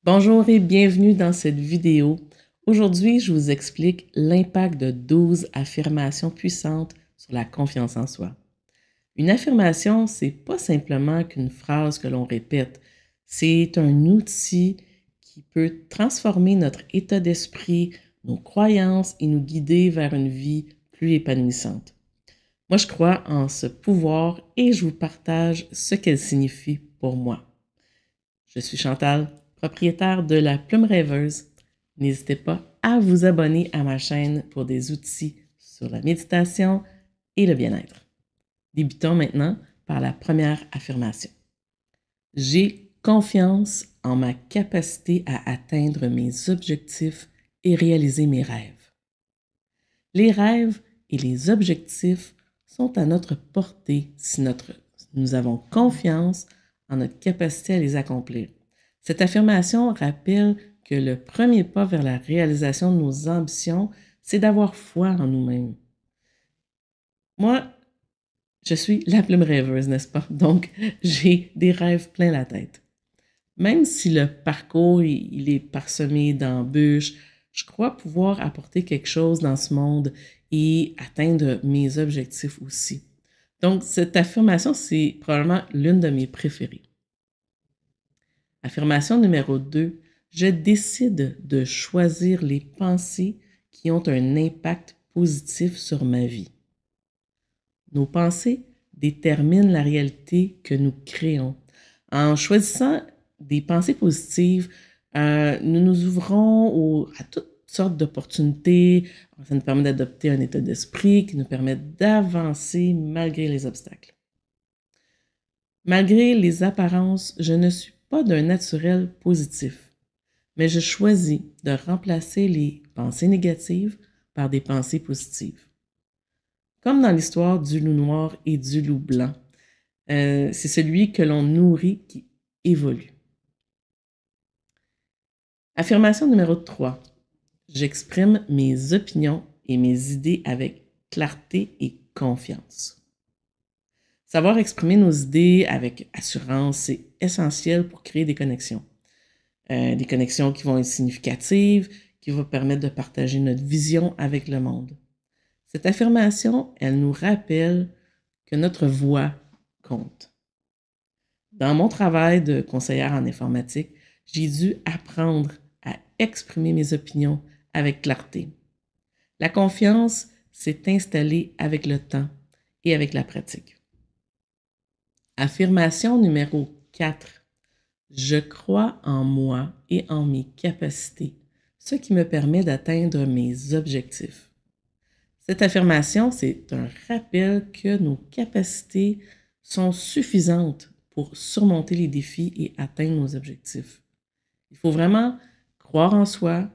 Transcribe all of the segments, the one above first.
Bonjour et bienvenue dans cette vidéo. Aujourd'hui, je vous explique l'impact de 12 affirmations puissantes sur la confiance en soi. Une affirmation, c'est pas simplement qu'une phrase que l'on répète, c'est un outil qui peut transformer notre état d'esprit, nos croyances et nous guider vers une vie plus épanouissante. Moi, je crois en ce pouvoir et je vous partage ce qu'elle signifie pour moi. Je suis Chantal, propriétaire de la Plume Rêveuse. N'hésitez pas à vous abonner à ma chaîne pour des outils sur la méditation et le bien-être. Débutons maintenant par la première affirmation. J'ai confiance en ma capacité à atteindre mes objectifs et réaliser mes rêves. Les rêves et les objectifs sont à notre portée si nous avons confiance en notre capacité à les accomplir. Cette affirmation rappelle que le premier pas vers la réalisation de nos ambitions, c'est d'avoir foi en nous-mêmes. Moi, je suis la plume rêveuse, n'est-ce pas? Donc, j'ai des rêves plein la tête. Même si le parcours il est parsemé d'embûches, je crois pouvoir apporter quelque chose dans ce monde et atteindre mes objectifs aussi. Donc, cette affirmation, c'est probablement l'une de mes préférées. Affirmation numéro 2. Je décide de choisir les pensées qui ont un impact positif sur ma vie. Nos pensées déterminent la réalité que nous créons. En choisissant des pensées positives, nous nous ouvrons à toutes sortes d'opportunités. Ça nous permet d'adopter un état d'esprit qui nous permet d'avancer malgré les obstacles. Malgré les apparences, je ne suis pas d'un naturel positif, mais je choisis de remplacer les pensées négatives par des pensées positives. Comme dans l'histoire du loup noir et du loup blanc, c'est celui que l'on nourrit qui évolue. Affirmation numéro 3. J'exprime mes opinions et mes idées avec clarté et confiance. Savoir exprimer nos idées avec assurance, c'est essentiel pour créer des connexions. Des connexions qui vont être significatives, qui vont permettre de partager notre vision avec le monde. Cette affirmation, elle nous rappelle que notre voix compte. Dans mon travail de conseillère en informatique, j'ai dû apprendre à exprimer mes opinions avec clarté. La confiance s'est installée avec le temps et avec la pratique. Affirmation numéro 4. Je crois en moi et en mes capacités, ce qui me permet d'atteindre mes objectifs. Cette affirmation, c'est un rappel que nos capacités sont suffisantes pour surmonter les défis et atteindre nos objectifs. Il faut vraiment croire en soi,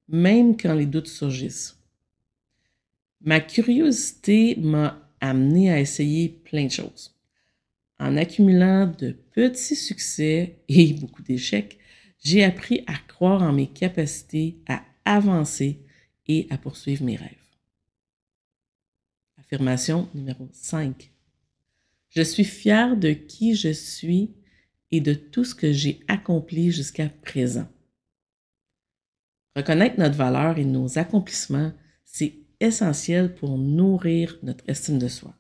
même quand les doutes surgissent. Ma curiosité m'a amené à essayer plein de choses. En accumulant de petits succès et beaucoup d'échecs, j'ai appris à croire en mes capacités à avancer et à poursuivre mes rêves. Affirmation numéro 5. Je suis fière de qui je suis et de tout ce que j'ai accompli jusqu'à présent. Reconnaître notre valeur et nos accomplissements, c'est essentiel pour nourrir notre estime de soi.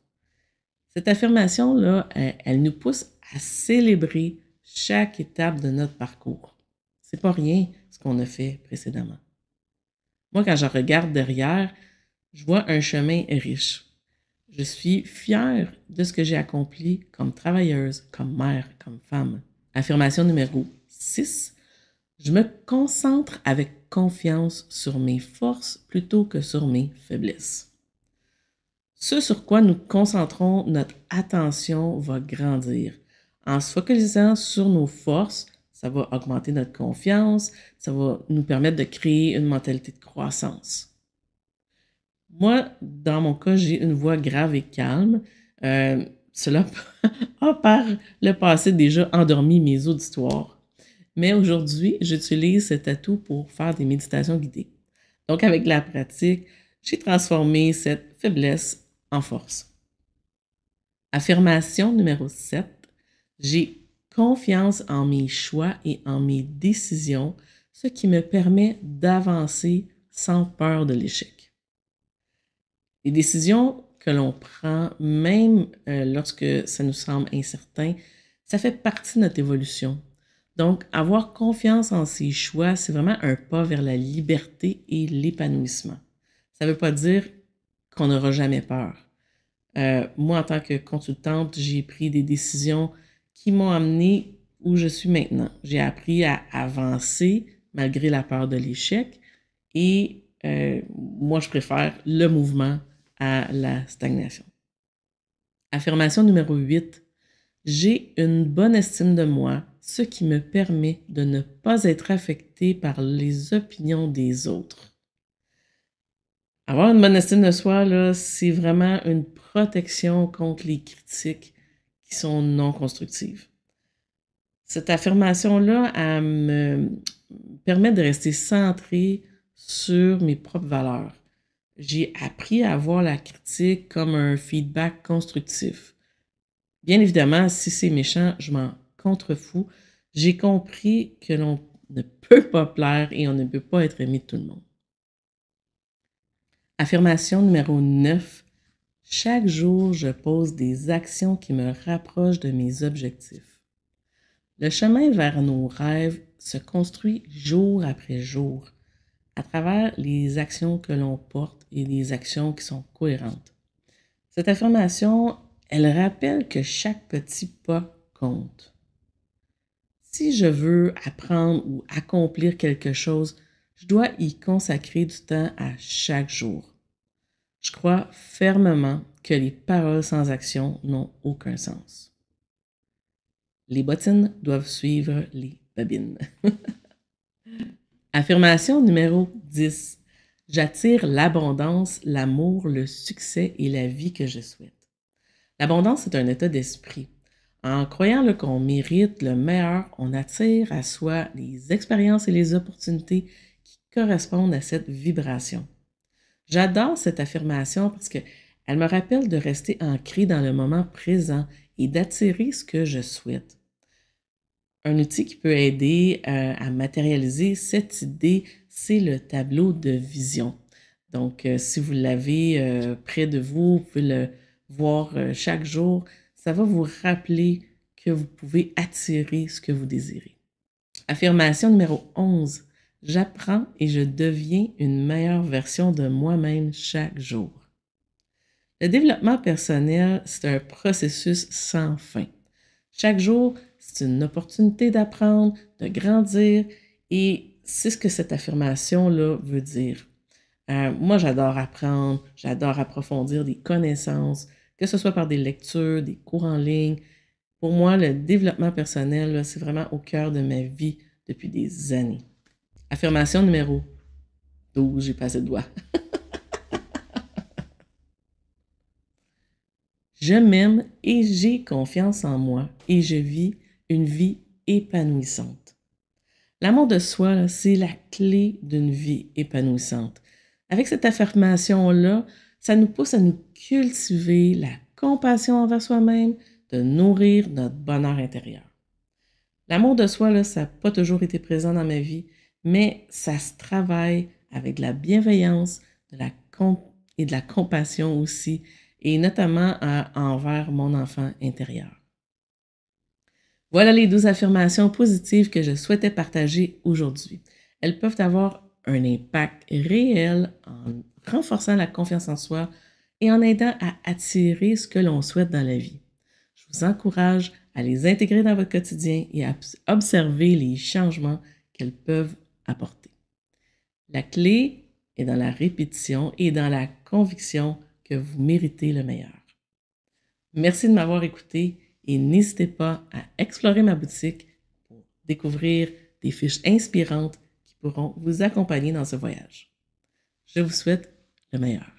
Cette affirmation-là, elle nous pousse à célébrer chaque étape de notre parcours. C'est pas rien ce qu'on a fait précédemment. Moi, quand je regarde derrière, je vois un chemin riche. Je suis fière de ce que j'ai accompli comme travailleuse, comme mère, comme femme. Affirmation numéro 6. Je me concentre avec confiance sur mes forces plutôt que sur mes faiblesses. Ce sur quoi nous concentrons notre attention va grandir. En se focalisant sur nos forces, ça va augmenter notre confiance, ça va nous permettre de créer une mentalité de croissance. Moi, dans mon cas, j'ai une voix grave et calme. Cela a par le passé déjà endormi mes auditoires. Mais aujourd'hui, j'utilise cet atout pour faire des méditations guidées. Donc, avec la pratique, j'ai transformé cette faiblesse en force. Affirmation numéro 7. J'ai confiance en mes choix et en mes décisions, ce qui me permet d'avancer sans peur de l'échec. Les décisions que l'on prend, même lorsque ça nous semble incertain, ça fait partie de notre évolution. Donc, avoir confiance en ses choix, c'est vraiment un pas vers la liberté et l'épanouissement. Ça ne veut pas dire qu'on n'aura jamais peur. Moi, en tant que consultante, j'ai pris des décisions qui m'ont amené où je suis maintenant. J'ai appris à avancer malgré la peur de l'échec et moi, je préfère le mouvement à la stagnation. Affirmation numéro 8. J'ai une bonne estime de moi, ce qui me permet de ne pas être affecté par les opinions des autres. Avoir une bonne estime de soi, là, c'est vraiment une protection contre les critiques qui sont non constructives. Cette affirmation-là, elle me permet de rester centré sur mes propres valeurs. J'ai appris à voir la critique comme un feedback constructif. Bien évidemment, si c'est méchant, je m'en contrefous. J'ai compris que l'on ne peut pas plaire et on ne peut pas être aimé de tout le monde. Affirmation numéro 9. Chaque jour, je pose des actions qui me rapprochent de mes objectifs. Le chemin vers nos rêves se construit jour après jour à travers les actions que l'on porte et les actions qui sont cohérentes. Cette affirmation, elle rappelle que chaque petit pas compte. Si je veux apprendre ou accomplir quelque chose, je dois y consacrer du temps à chaque jour. Je crois fermement que les paroles sans action n'ont aucun sens. Les bottines doivent suivre les babines. Affirmation numéro 10. J'attire l'abondance, l'amour, le succès et la vie que je souhaite. L'abondance est un état d'esprit. En croyant qu'on mérite le meilleur, on attire à soi les expériences et les opportunités qui correspondent à cette vibration. J'adore cette affirmation parce qu'elle me rappelle de rester ancré dans le moment présent et d'attirer ce que je souhaite. Un outil qui peut aider à matérialiser cette idée, c'est le tableau de vision. Donc, si vous l'avez près de vous, vous pouvez le voir chaque jour. Ça va vous rappeler que vous pouvez attirer ce que vous désirez. Affirmation numéro 11. J'apprends et je deviens une meilleure version de moi-même chaque jour. Le développement personnel, c'est un processus sans fin. Chaque jour, c'est une opportunité d'apprendre, de grandir et c'est ce que cette affirmation-là veut dire. Moi, j'adore apprendre, j'adore approfondir des connaissances, que ce soit par des lectures, des cours en ligne. Pour moi, le développement personnel, là, c'est vraiment au cœur de ma vie depuis des années. Affirmation numéro 12, j'ai passé le doigt. Je m'aime et j'ai confiance en moi et je vis une vie épanouissante. L'amour de soi, là, c'est la clé d'une vie épanouissante. Avec cette affirmation-là, ça nous pousse à nous cultiver la compassion envers soi-même, de nourrir notre bonheur intérieur. L'amour de soi, là, ça n'a pas toujours été présent dans ma vie, mais ça se travaille avec de la bienveillance et de la compassion aussi, et notamment envers mon enfant intérieur. Voilà les 12 affirmations positives que je souhaitais partager aujourd'hui. Elles peuvent avoir un impact réel en renforçant la confiance en soi et en aidant à attirer ce que l'on souhaite dans la vie. Je vous encourage à les intégrer dans votre quotidien et à observer les changements qu'elles peuvent apporter. La clé est dans la répétition et dans la conviction que vous méritez le meilleur. Merci de m'avoir écouté et n'hésitez pas à explorer ma boutique pour découvrir des fiches inspirantes qui pourront vous accompagner dans ce voyage. Je vous souhaite le meilleur.